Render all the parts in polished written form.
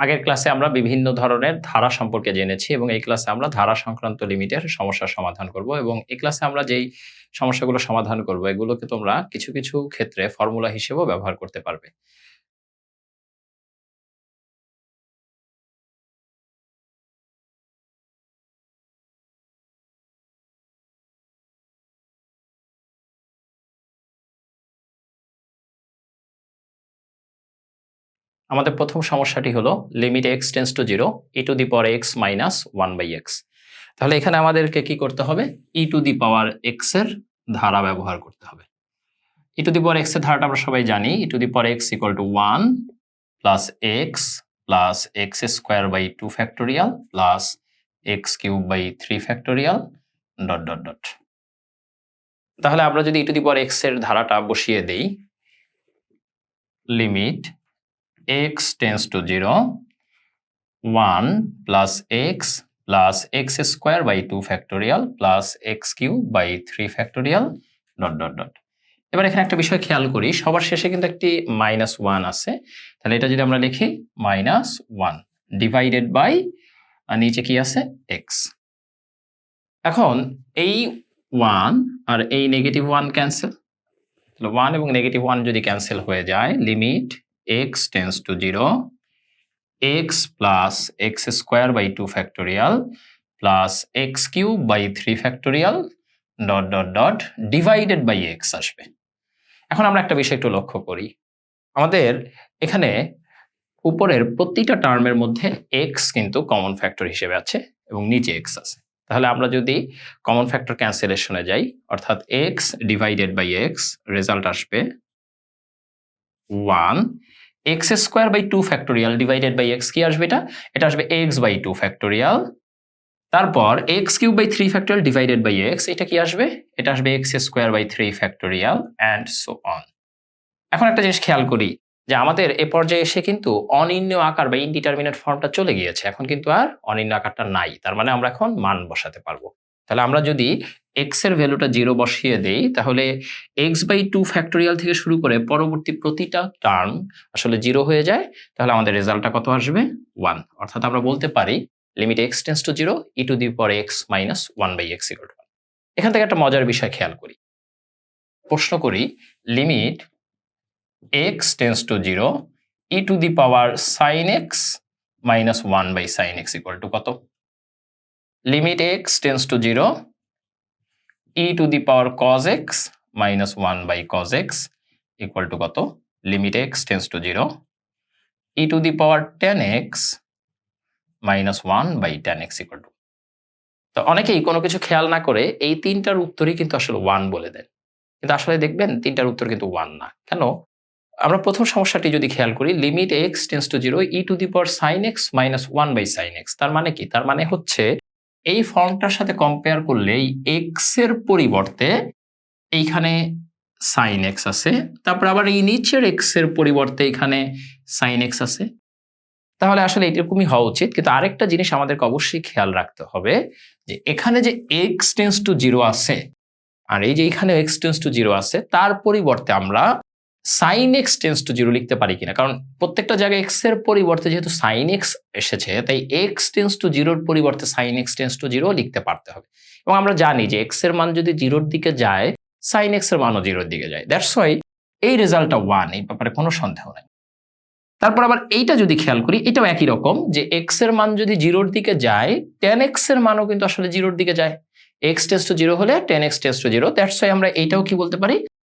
আগের ক্লাসে আমরা বিভিন্ন ধরনের ধারা সম্পর্কে জেনেছি এবং এই ক্লাসে আমরা ধারা সংক্রান্ত লিমিটের সমস্যার সমাধান করব এবং এই ক্লাসে আমরা যেই সমস্যাগুলো সমাধান করব এগুলোকে তোমরা কিছু কিছু ক্ষেত্রে ফর্মুলা হিসেবেও ব্যবহার করতে পারবে। আমাদের প্রথম সমস্যাটি হলো limit x tends to 0 e to the power x minus 1/x। তাহলে এখানে আমাদেরকে কি করতে হবে? e to the power x এর ধারা ব্যবহার করতে হবে। e to the power x এর ধারাটা আমরা সবাই জানি, e to the power x equal to 1 plus x plus x square by 2 factorial plus x cube by 3 factorial dot dot dot. তাহলে আমরা যদি e to the power x এর ধারাটা বসিয়ে দেই, limit x tends to 0 1 plus x square by 2 factorial plus x cube by 3 factorial dot dot dot। এবার এখানে একটা বিষয় খেয়াল করি, সবার শেষে কিন্তু একটি -1 আছে, তাহলে এটা যদি আমরা লিখি -1 ডিভাইডেড বাই নিচে কি আছে x। এখন এই 1 আর এই -1 ক্যান্সেল, তাহলে 1 এবং -1 যদি ক্যান্সেল হয়ে যায়, limit x tends to 0 x plus x square by 2 factorial plus x cube by 3 factorial dot dot dot divided by x আসবে। এখন আমরা একটা বিষয় একটু লক্ষ্য করি, আমাদের এখানে উপরের প্রতিটা টার্মের মধ্যে x কিন্তু কমন ফ্যাক্টর হিসেবে আছে এবং নিচে x আছে। তাহলে আমরা যদি কমন ফ্যাক্টর ক্যান্সেলেশনে যাই, অর্থাৎ x divided by x, result আসবে 1 x square by 2 factorial divided by x, কি আসবে? এটা আসবে x বাই 2 ফ্যাক্টোরিয়াল, তারপর x cube by 3 factorial divided by x, এটা কি আসবে? এটা আসবে x square by 3 factorial and so on. এখন একটা জিনিস খেয়াল করি যে আমাদের এ পর্যায়ে এসে কিন্তু অনির্ণেয় আকার বা ইনডিটারমিনেট ফর্মটা চলে গিয়েছে, এখন কিন্তু আর অনির্ণেয় আকারটা নাই, তার মানে আমরা এখন মান বসাতে পারবো। তাহলে আমরা যদি x এর ভ্যালুটা 0 বসিয়ে দেই, তাহলে x বাই 2 ফ্যাক্টোরিয়াল থেকে শুরু করে পরবর্তী প্রতিটা টার্ম আসলে 0 হয়ে যায়, তাহলে আমাদের রেজাল্টটা কত আসবে? 1। অর্থাৎ আমরা বলতে পারি limit x tends to 0 e to the power x minus 1/x equal to 1। এখান থেকে একটা মজার বিষয় খেয়াল করি, প্রশ্ন করি limit x tends to 0 e to the power sin x minus 1/sin x equal to কত? Limit x tends to 0 e to the power cos x minus 1/cos x equal to কত? Limit x tends to 0 e to the power tan x minus 1/tan x equal to. তো অনেকেই কোনো কিছু খেয়াল না করে এই তিনটার উত্তরই কিন্তু আসলে 1 বলে দেন, কিন্তু আসলে দেখবেন তিনটার উত্তর কিন্তু 1 না। কেন? আমরা প্রথম সমস্যাটি যদি খেয়াল করি, limit x tends to 0 e to the power sin x minus 1/sin x, তার মানে কি? তার মানে হচ্ছে এই ফর্মটার সাথে কম্পেয়ার করলে এই x এর পরিবর্তে এইখানে sin x আছে, তারপর আবার এই নিচের x এর পরিবর্তে এখানে sin x আছে। তাহলে আসলে এরকমই হওয়া উচিত, কিন্তু আরেকটা জিনিস আমাদেরকে অবশ্যই খেয়াল রাখতে হবে যে এখানে যে x টেন্ডস টু 0 আছে আর এই যে এখানে x টেন্ডস টু 0 আছে, তার পরিবর্তে আমরা sin x টেন্ডস টু 0 লিখতে পারি কিনা, কারণ প্রত্যেকটা জায়গায় x এর পরিবর্তে যেহেতু sin x এসেছে, তাই x টেন্ডস টু 0 এর পরিবর্তে sin x টেন্ডস টু 0 লিখতে পারতে হবে। এবং আমরা জানি যে x এর মান যদি 0 এর দিকে যায়, sin x এর মানও 0 এর দিকে যায়, দ্যাটস ওয়াই এই রেজাল্টটা 1, এই ব্যাপারে কোনো সন্দেহ নাই। তারপর আবার এইটা যদি খেয়াল করি, এটাও একই রকম যে x এর মান যদি 0 এর দিকে যায়, tan x এর মানও কিন্তু আসলে 0 এর দিকে যায়। x টেন্ডস টু 0 হলে tan x tends to 0, that's why আমরা এইটাও কি বলতে পারি?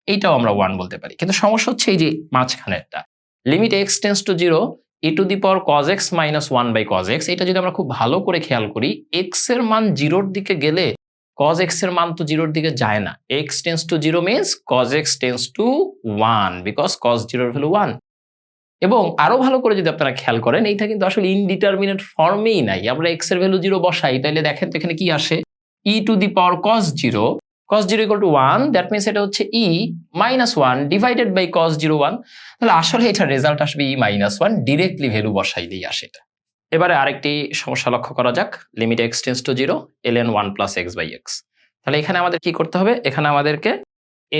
এইটাও আমরা 1 বলতে পারি। কিন্তু সমস্যা হচ্ছে এই যে মাঝখানেরটা, limit x tends to 0 e to the power cos x minus 1/cos x, এটা যদি আমরা খুব ভালো করে খেয়াল করি, x এর মান 0 এর দিকে গেলে cos x এর মান তো 0 এর দিকে যায় না। x tends to 0 means cos x tends two 1 because cos 0 এর ভ্যালু 1। এবং আরো ভালো করে যদি আপনারা খেয়াল করেন, এইটা কিন্তু আসলে ইনডিটারমিনেট ফর্মেই নাই। আমরা x এর ভ্যালু 0 বসাই, তাইলে দেখেন তো এখানে কি আসে? e to the power cos 0 equal to 1, that means এটা হচ্ছে e minus 1 divided by cos 0 1। তাহলে আসলে এটা রেজাল্ট আসবে e মাইনাস 1, ডিরেক্টলি ভ্যালু বসাই দিয়ে আসে এটা। এবারে আরেকটি সমস্যা লক্ষ্য করা যাক, limit x tends to 0 ln 1 plus x/x। তাহলে এখানে আমাদের কি করতে হবে? এখানে আমাদেরকে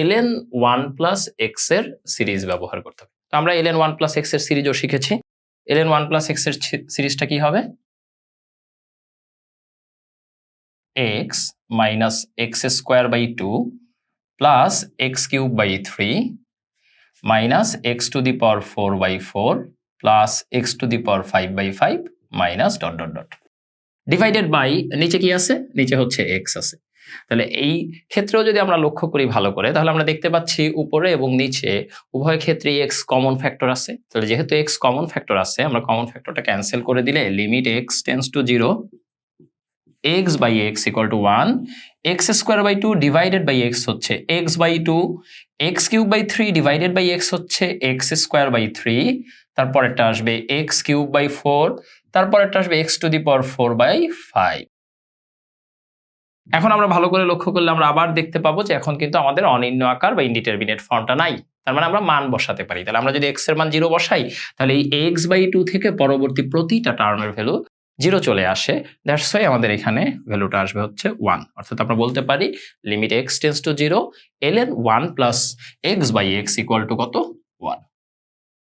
ln 1 প্লাস x এর সিরিজ ব্যবহার করতে হবে। তো আমরা ln 1 প্লাস x এর সিরিজও শিখেছি, ln 1 প্লাস x এর সিরিজটা কি হবে x minus x square by 2 plus x cube by 3 minus x to the power 4 by 4 plus x to the power 5 by 5 minus dot dot dot divided by নিচে কি আছে নিচে হচ্ছে x আছে। তাহলে এই ক্ষেত্রেও যদি আমরা লক্ষ্য করি ভালো করে তাহলে আমরা দেখতে পাচ্ছি উপরে এবং নিচে উভয় ক্ষেত্রে x কমন ফ্যাক্টর আছে। তাহলে যেহেতু x কমন ফ্যাক্টর আছে আমরা কমন ফ্যাক্টরটা ক্যান্সেল করে দিলে limit x tends to 0 x by x equal to 1 x square by 2 divided by x হচ্ছে x by 2 x cube by 3 divided by x হচ্ছে x square by 3 তারপরেরটা আসবে x cube by 4 তারপরেরটা আসবে x to the power 4 by 5। এখন আমরা ভালো করে লক্ষ্য করলে আমরা আবার দেখতে পাবো যে এখন কিন্তু আমাদের অনির্ণয় আকার বা ইনডিটারমিনেট ফর্মটা নাই। তার মানে আমরা মান বসাতে পারি। তাহলে আমরা যদি x এর মান 0 বসাই তাহলে এই x by 2 থেকে পরবর্তী প্রতিটা টার্মের ভ্যালু 0 চলে আসে। দ্যাটস ওয়াই আমাদের এখানে ভ্যালুটা আসবে হচ্ছে 1। অর্থাৎ আমরা বলতে পারি limit x tends to 0 ln 1 plus x by x equal to কত